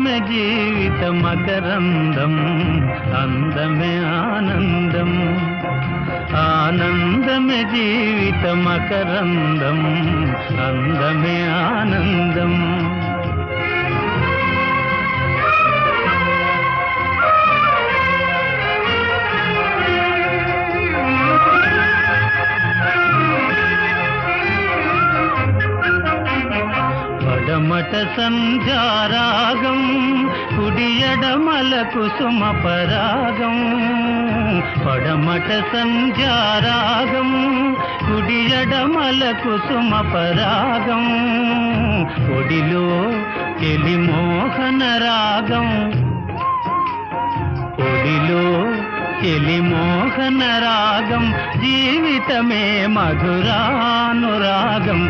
ఆనందమే జీవిత మకరందం, అందమే ఆనందం. ఆనందమే జీవిత మకరందం, అందమే ఆనందం. పడమట సంధ్యారాగం, కుడియడమల కుసుమ పరాగం. పడమట సంధ్యారాగం, కుడియడమల కుసుమ పరాగం. ఒడిలో చెలి మోహన రాగం, ఒడిలో చెలి మోహన రాగం. జీవితమే మధురానురాగం.